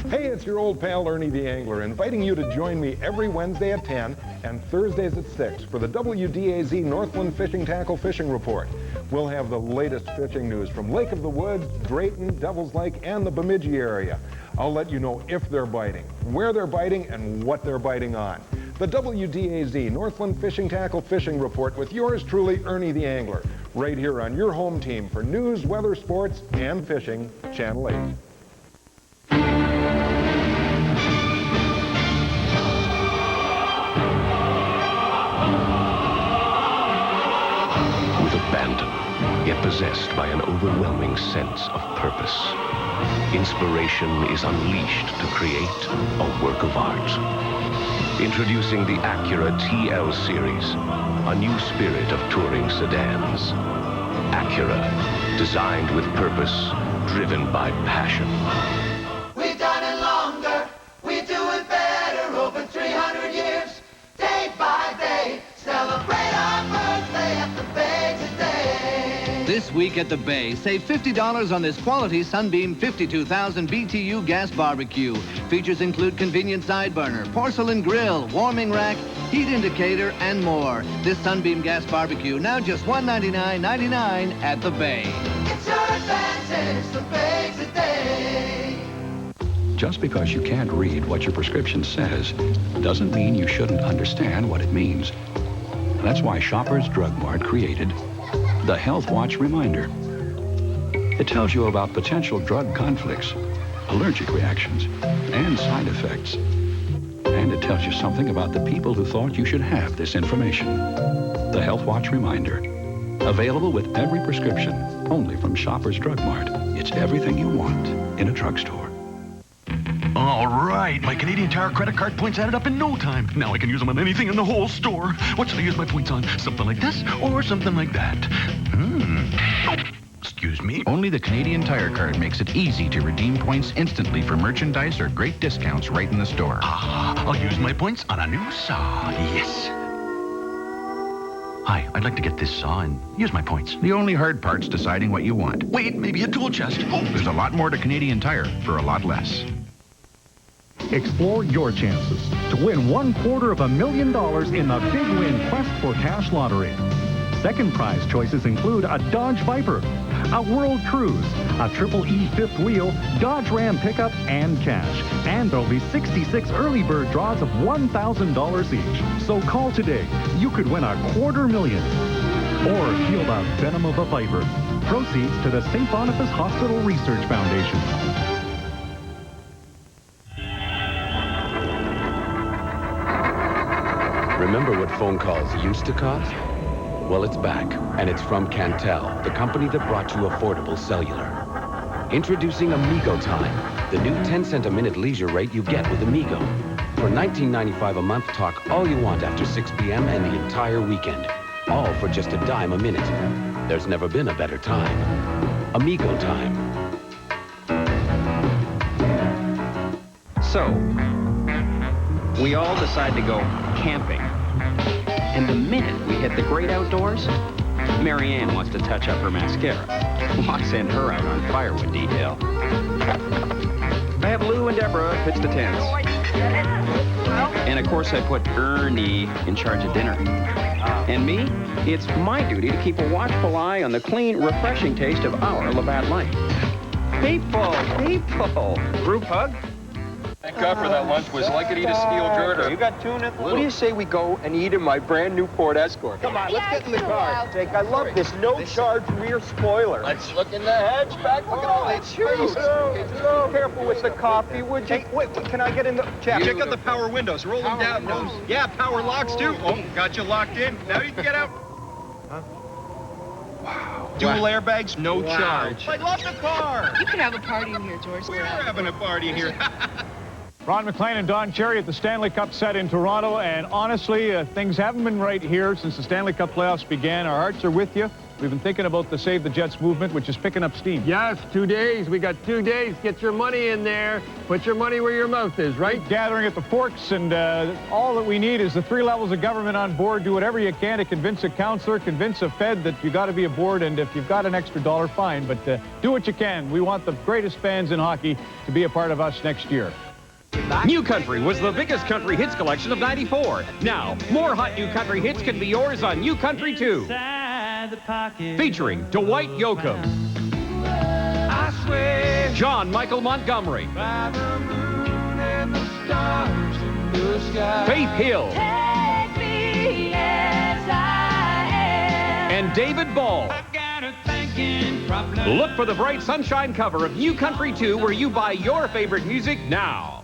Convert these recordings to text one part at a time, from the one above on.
Hey, it's your old pal Ernie the Angler, inviting you to join me every Wednesday at 10 and Thursdays at 6 for the WDAZ Northland Fishing Tackle Fishing Report. We'll have the latest fishing news from Lake of the Woods, Drayton, Devil's Lake, and the Bemidji area. I'll let you know if they're biting, where they're biting, and what they're biting on. The WDAZ Northland Fishing Tackle Fishing Report with yours truly, Ernie the Angler, right here on your home team for news, weather, sports, and fishing, Channel 8. With abandon, yet possessed by an overwhelming sense of purpose, inspiration is unleashed to create a work of art. Introducing the Acura TL Series, a new spirit of touring sedans. Acura, designed with purpose, driven by passion. We've done it longer, we do it better, over 300 years, day by day. Celebrate our birthday at the Bay today. This week at the Bay, save $50 on this quality Sunbeam 52,000 BTU gas barbecue. Features include convenient side burner, porcelain grill, warming rack, heat indicator, and more. This Sunbeam gas barbecue now just $199.99 at the Bay. It's your advantage, the Bay today. Just because you can't read what your prescription says doesn't mean you shouldn't understand what it means. That's why Shoppers Drug Mart created the Health Watch Reminder. It tells you about potential drug conflicts, allergic reactions, and side effects. And it tells you something about the people who thought you should have this information. The Health Watch Reminder. Available with every prescription, only from Shoppers Drug Mart. It's everything you want in a drugstore. All right, my Canadian Tire credit card points added up in no time. Now I can use them on anything in the whole store. What should I use my points on? Something like this or something like that? Oh, excuse me. Only the Canadian Tire card makes it easy to redeem points instantly for merchandise or great discounts right in the store. I'll use my points on a new saw. Yes. Hi, I'd like to get this saw and use my points. The only hard part's deciding what you want. Wait, maybe a tool chest. Oh, There's a lot more to Canadian Tire for a lot less. Explore your chances to win $250,000 in the Big Win Quest for Cash Lottery. Second prize choices include a Dodge Viper, a World Cruise, a Triple E fifth wheel, Dodge Ram pickup, and cash. And there'll be 66 early bird draws of $1,000 each. So call today. You could win $250,000. Or feel the venom of a viper. Proceeds to the St. Boniface Hospital Research Foundation. Remember what phone calls used to cost? Well, it's back, and it's from Cantel, the company that brought you affordable cellular. Introducing Amigo Time, the new 10-cent a minute leisure rate you get with Amigo. For $19.95 a month, talk all you want after 6 p.m. and the entire weekend. All for just a dime a minute. There's never been a better time. Amigo Time. So, we all decide to go camping. And the minute we hit the great outdoors, Mary Ann wants to touch up her mascara. I'll send her out on firewood detail. I have Lou and Deborah pitch the tents. And of course I put Ernie in charge of dinner. And me, it's my duty to keep a watchful eye on the clean, refreshing taste of our Labatt Light. People! Group hug? Thank God for that lunch. Was like it eat a steel girder. You got tuna? What do you say we go and eat in my brand new Ford Escort? Come on, let's get in the car. Jake, I love this no-charge rear spoiler. Let's look in the hatchback. Look at all these shoes. Careful with the coffee, would you? Hey, wait, can I get in the... Check out the power windows. Roll them down. Yeah, power locks, too. Oh, got you locked in. Now you can get out. Huh? Wow. Dual airbags, no charge. I love the car. You can have a party in here, George. We're having a party in here. Ron McLean and Don Cherry at the Stanley Cup set in Toronto, and honestly, things haven't been right here since the Stanley Cup playoffs began. Our hearts are with you. We've been thinking about the Save the Jets movement, which is picking up steam. Yes, 2 days. We got 2 days. Get your money in there. Put your money where your mouth is, right? Gathering at the Forks, and all that we need is the 3 levels of government on board. Do whatever you can to convince a councillor, convince a Fed that you got to be aboard, and if you've got an extra dollar, fine, but do what you can. We want the greatest fans in hockey to be a part of us next year. New Country was the biggest country hits collection of '94. Now, more hot new country hits can be yours on New Country 2. Featuring Dwight Yoakam, John Michael Montgomery, Faith Hill, and David Ball. Look for the bright sunshine cover of New Country 2 where you buy your favorite music now.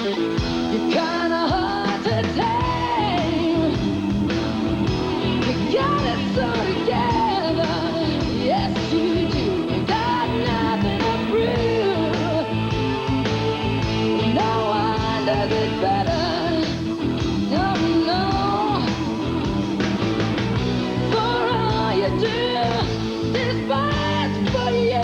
You're kinda hard to tame. You got it so together. Yes, you do. You got nothing to prove. No one does it better. No, no. For all you do, despise for you.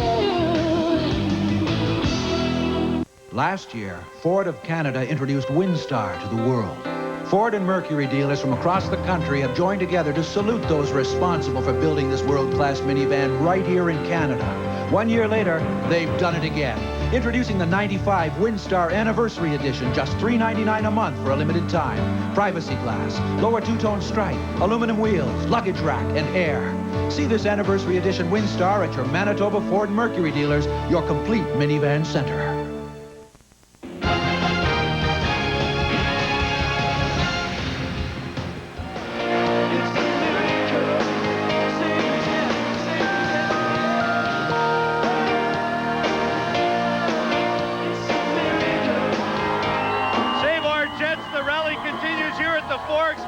Last year, Ford of Canada introduced Windstar to the world. Ford and Mercury dealers from across the country have joined together to salute those responsible for building this world-class minivan right here in Canada. 1 year later, they've done it again. Introducing the 95 Windstar Anniversary Edition, just $3.99 a month for a limited time. Privacy glass, lower two-tone stripe, aluminum wheels, luggage rack, and air. See this Anniversary Edition Windstar at your Manitoba Ford Mercury dealers, your complete minivan center.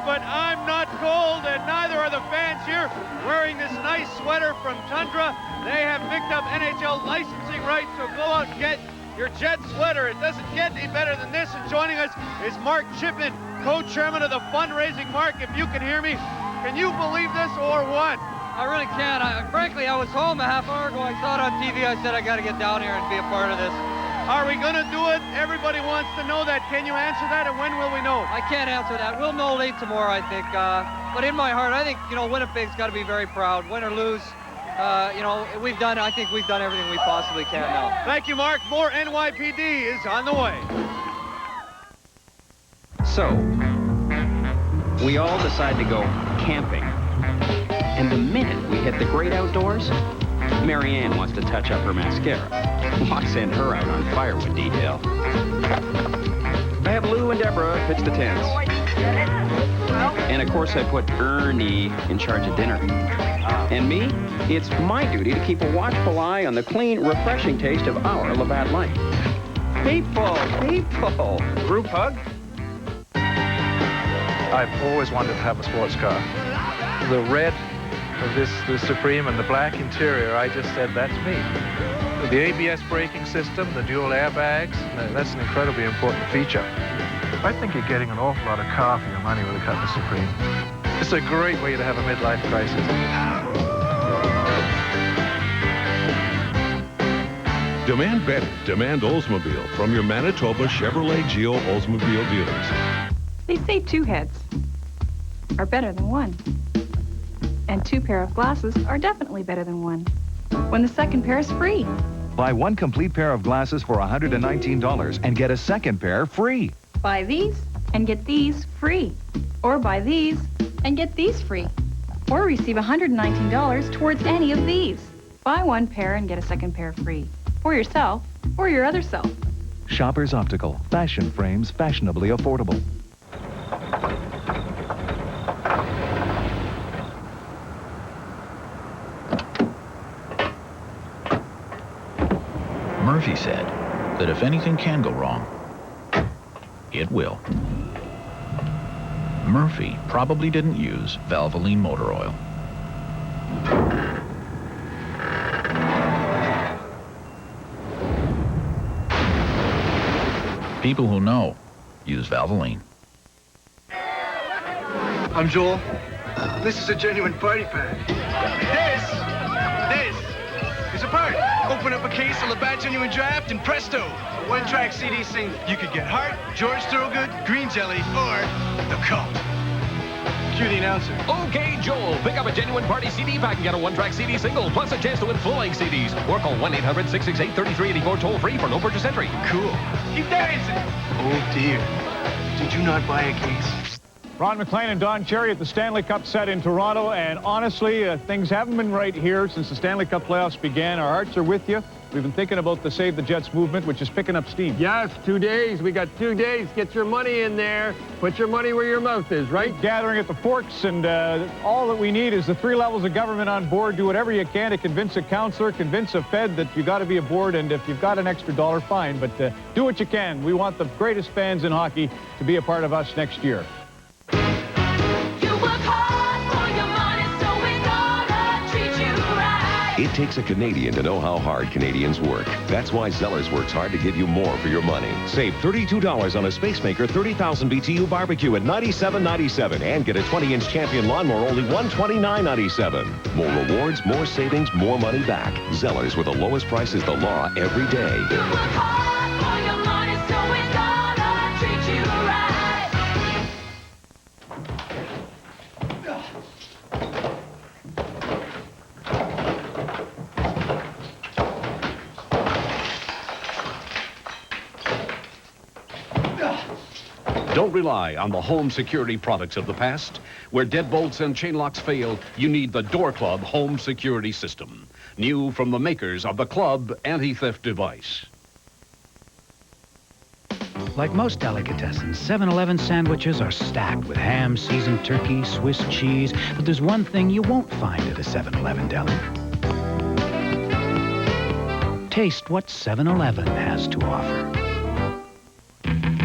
But I'm not cold, and neither are the fans here wearing this nice sweater from Tundra. They have picked up NHL licensing rights, so go out and get your Jet sweater. It doesn't get any better than this. And joining us is Mark Chipman, co-chairman of the fundraising. Mark, if you can hear me, can you believe this or what? I really can't. Frankly, I was home a half hour ago. I saw it on TV. I said I got to get down here and be a part of this. Are we going to do it? Everybody wants to know that. Can you answer that, and when will we know? I can't answer that. We'll know late tomorrow, I think. But in my heart, I think, Winnipeg's got to be very proud. Win or lose, I think we've done everything we possibly can now. Thank you, Mark. More NYPD is on the way. So, we all decide to go camping. And the minute we hit the great outdoors, Mary Ann wants to touch up her mascara. I'll send her out on firewood detail. I have Lou and Deborah pitch the tents. And of course I put Ernie in charge of dinner. And me, it's my duty to keep a watchful eye on the clean, refreshing taste of our Labatt Light. People! Group hug? I've always wanted to have a sports car. The red of the Supreme and the black interior, I just said, that's me. The ABS braking system, the dual airbags, that's an incredibly important feature. I think you're getting an awful lot of car for your money with a Cutlass Supreme. It's a great way to have a midlife crisis. Demand better. Demand Oldsmobile from your Manitoba Chevrolet Geo Oldsmobile dealers. They say 2 heads are better than 1. And 2 pair of glasses are definitely better than 1. When the second pair is free. Buy 1 complete pair of glasses for $119 and get a second pair free. Buy these and get these free. Or buy these and get these free. Or receive $119 towards any of these. Buy 1 pair and get a second pair free. For yourself or your other self. Shoppers Optical. Fashion frames fashionably affordable. Murphy said that if anything can go wrong, it will. Murphy probably didn't use Valvoline motor oil. People who know use Valvoline. I'm Joel. This is a genuine party pack. This is a party. Open up a case of Labatt Genuine Draft and presto, a one-track CD single. You could get Heart, George Thorogood, Green Jelly, or The Cult. Cue the announcer. Okay, Joel, pick up a genuine party CD pack and get a one-track CD single, plus a chance to win full-length CDs. Or call 1-800-668-3384 toll-free for no purchase entry. Cool. Keep dancing. Oh, dear. Did you not buy a case? Ron McLean and Don Cherry at the Stanley Cup set in Toronto, and honestly, things haven't been right here since the Stanley Cup playoffs began. Our hearts are with you. We've been thinking about the Save the Jets movement, which is picking up steam. Yes, 2 days. We got 2 days. Get your money in there. Put your money where your mouth is, right? Gathering at the Forks, and all that we need is the 3 levels of government on board. Do whatever you can to convince a counselor, convince a Fed that you got to be aboard, and if you've got an extra dollar, fine. But do what you can. We want the greatest fans in hockey to be a part of us next year. It takes a Canadian to know how hard Canadians work. That's why Zellers works hard to give you more for your money. Save $32 on a Spacemaker 30,000 BTU barbecue at $97.97 and get a 20-inch Champion lawnmower only $129.97. More rewards, more savings, more money back. Zellers, with the lowest price is the law every day. You work hard for your money, so we're gonna treat you right. Don't rely on the home security products of the past. Where deadbolts and chain locks fail, you need the Door Club home security system. New from the makers of the Club anti-theft device. Like most delicatessens, 7-Eleven sandwiches are stacked with ham, seasoned turkey, Swiss cheese. But there's one thing you won't find at a 7-Eleven deli. Taste what 7-Eleven has to offer.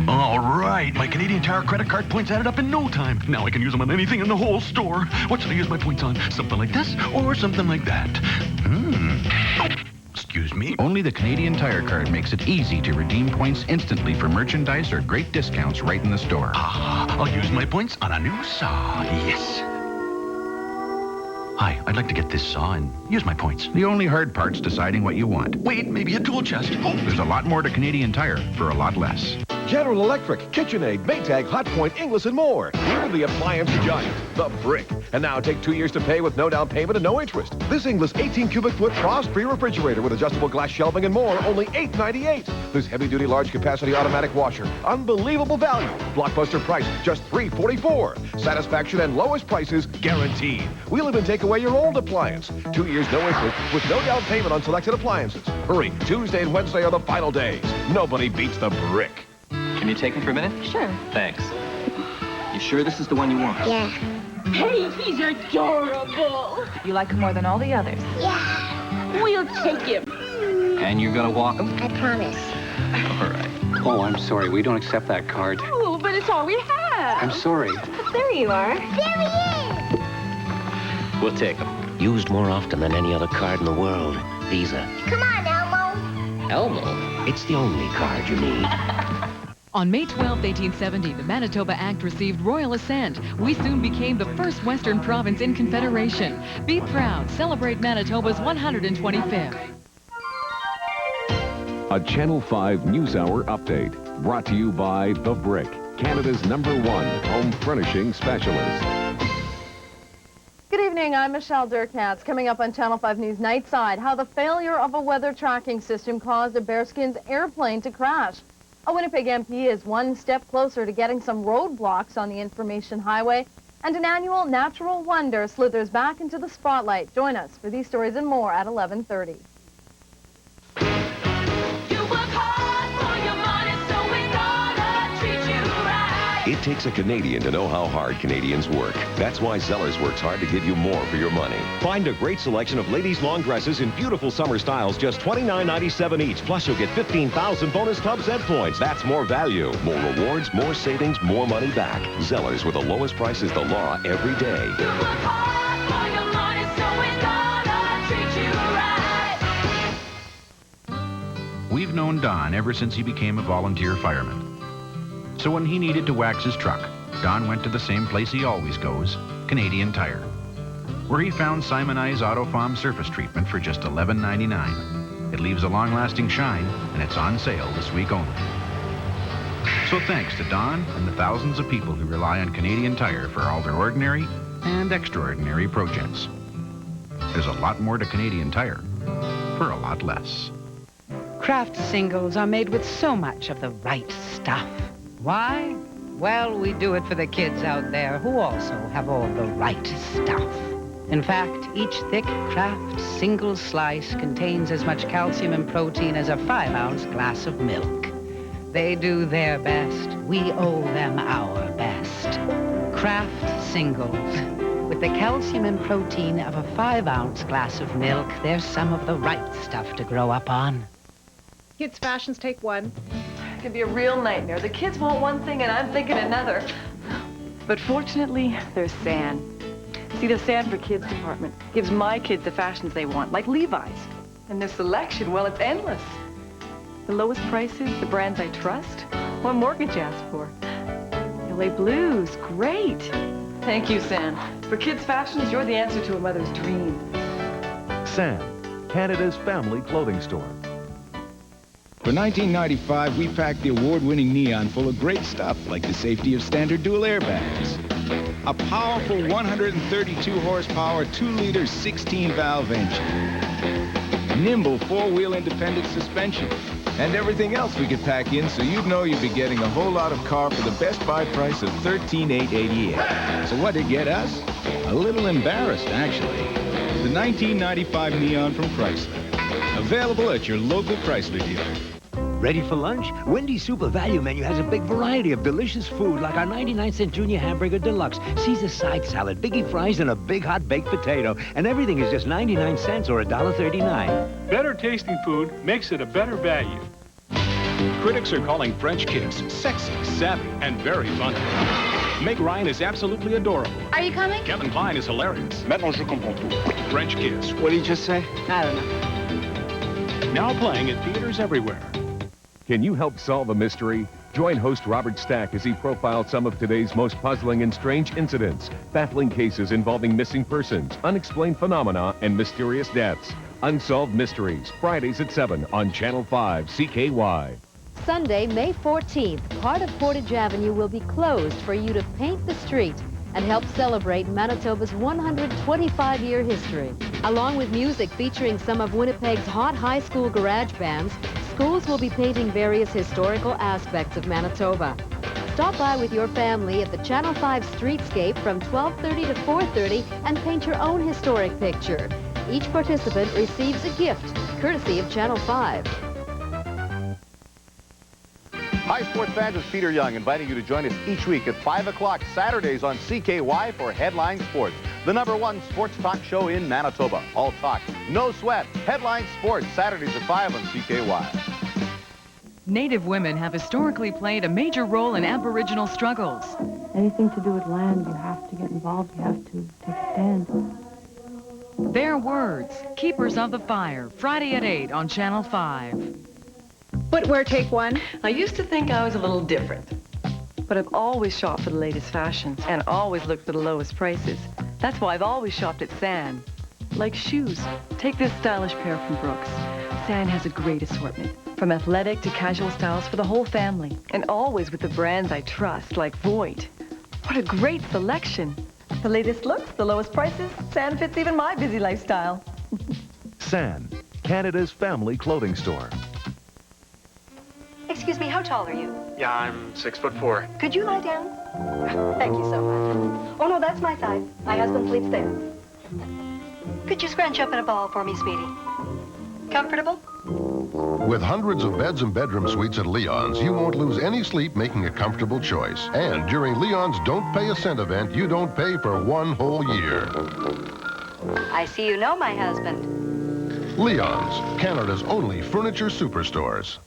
All right, my Canadian Tire credit card points added up in no time. Now I can use them on anything in the whole store. What should I use my points on? Something like this or something like that? Oh, excuse me. Only the Canadian Tire card makes it easy to redeem points instantly for merchandise or great discounts right in the store. I'll use my points on a new saw. Yes. Hi, I'd like to get this saw and use my points. The only hard part's deciding what you want. Wait, maybe a tool chest. Oh. There's a lot more to Canadian Tire for a lot less. General Electric, KitchenAid, Maytag, Hotpoint, Inglis, and more. We're the appliance giant, the Brick. And now take 2 years to pay with no down payment and no interest. This Inglis 18 cubic foot frost-free refrigerator with adjustable glass shelving and more, only $8.98. This heavy-duty large capacity automatic washer, unbelievable value. Blockbuster price, just $3.44. Satisfaction and lowest prices guaranteed. We'll even take away your old appliance. 2 years no interest with no down payment on selected appliances. Hurry, Tuesday and Wednesday are the final days. Nobody beats the Brick. Can you take him for a minute? Sure. Thanks. You sure this is the one you want? Yeah. Hey, he's adorable. You like him more than all the others? Yeah. We'll take him. And you're gonna walk him? I promise. All right. Oh, I'm sorry. We don't accept that card. Oh, but it's all we have. I'm sorry. But there you are. There he is. We'll take him. Used more often than any other card in the world. Visa. Come on, Elmo. Elmo? It's the only card you need. On May 12, 1870, the Manitoba Act received royal assent. We soon became the first Western province in Confederation. Be proud. Celebrate Manitoba's 125th. A Channel 5 News Hour update. Brought to you by The Brick, Canada's #1 home furnishing specialist. Good evening, I'm Michelle Dirknatz. Coming up on Channel 5 News Nightside, how the failure of a weather tracking system caused a Bearskins airplane to crash. A Winnipeg MP is one step closer to getting some roadblocks on the Information Highway, and an annual natural wonder slithers back into the spotlight. Join us for these stories and more at 11:30. It takes a Canadian to know how hard Canadians work. That's why Zellers works hard to give you more for your money. Find a great selection of ladies' long dresses in beautiful summer styles, just $29.97 each. Plus, you'll get 15,000 bonus Tubbs Ed points. That's more value, more rewards, more savings, more money back. Zellers, with the lowest price is the law every day. We've known Don ever since he became a volunteer fireman. So when he needed to wax his truck, Don went to the same place he always goes, Canadian Tire, where he found Simonized Auto Foam surface treatment for just $11.99. It leaves a long-lasting shine, and it's on sale this week only. So thanks to Don and the thousands of people who rely on Canadian Tire for all their ordinary and extraordinary projects. There's a lot more to Canadian Tire for a lot less. Kraft singles are made with so much of the right stuff. Why? Well, we do it for the kids out there who also have all the right stuff. In fact, each thick Kraft single slice contains as much calcium and protein as a 5-ounce glass of milk. They do their best. We owe them our best. Kraft singles. With the calcium and protein of a 5-ounce glass of milk, there's some of the right stuff to grow up on. Kids' fashions, take one. It can be a real nightmare. The kids want one thing and I'm thinking another. But fortunately, there's San. See, the San for Kids department gives my kids the fashions they want, like Levi's. And their selection, well, it's endless. The lowest prices, the brands I trust. What more could you ask for? LA Blues, great. Thank you, San. For kids' fashions, you're the answer to a mother's dream. San, Canada's family clothing store. For 1995, we packed the award-winning Neon full of great stuff, like the safety of standard dual airbags, a powerful 132 horsepower, 2-liter, 16-valve engine, nimble 4-wheel independent suspension, and everything else we could pack in so you'd know you'd be getting a whole lot of car for the best buy price of $13,888. So what did get us? A little embarrassed, actually. The 1995 Neon from Chrysler. Available at your local Chrysler dealer. Ready for lunch? Wendy's Super Value Menu has a big variety of delicious food like our 99-cent Junior Hamburger Deluxe, Caesar side salad, biggie fries, and a big hot baked potato. And everything is just 99 cents or $1.39. Better tasting food makes it a better value. Critics are calling French Kiss sexy, savvy, and very funny. Meg Ryan is absolutely adorable. Are you coming? Kevin Kline is hilarious. Maintenant je comprends tout. French Kiss. What did you just say? I don't know. Now playing at theaters everywhere. Can you help solve a mystery? Join host Robert Stack as he profiles some of today's most puzzling and strange incidents, baffling cases involving missing persons, unexplained phenomena, and mysterious deaths. Unsolved Mysteries, Fridays at 7 on Channel 5 CKY. Sunday, May 14th, part of Portage Avenue will be closed for you to paint the street and help celebrate Manitoba's 125-year history. Along with music featuring some of Winnipeg's hot high school garage bands, schools will be painting various historical aspects of Manitoba. Stop by with your family at the Channel 5 Streetscape from 12:30 to 4:30 and paint your own historic picture. Each participant receives a gift, courtesy of Channel 5. Hi, sports fans. It's Peter Young inviting you to join us each week at 5 o'clock Saturdays on CKY for Headline Sports, the #1 sports talk show in Manitoba. All talk, no sweat. Headline Sports, Saturdays at 5 on CKY. Native women have historically played a major role in Aboriginal struggles. Anything to do with land, you have to get involved. You have to take a stand. Their words, Keepers of the Fire, Friday at 8 on Channel 5. Footwear, take one. I used to think I was a little different, but I've always shopped for the latest fashions and always looked for the lowest prices. That's why I've always shopped at San. Like shoes. Take this stylish pair from Brooks. San has a great assortment, from athletic to casual styles for the whole family, and always with the brands I trust, like Voigt. What a great selection. The latest looks, the lowest prices. San fits even my busy lifestyle. San, Canada's family clothing store. Excuse me, how tall are you? Yeah, I'm 6'4". Could you lie down? Thank you so much. Oh, no, that's my side. My husband sleeps there. Could you scrunch up in a ball for me, sweetie? Comfortable? With hundreds of beds and bedroom suites at Leon's, you won't lose any sleep making a comfortable choice. And during Leon's Don't Pay a Cent event, you don't pay for 1 whole year. I see you know my husband. Leon's, Canada's only furniture superstores.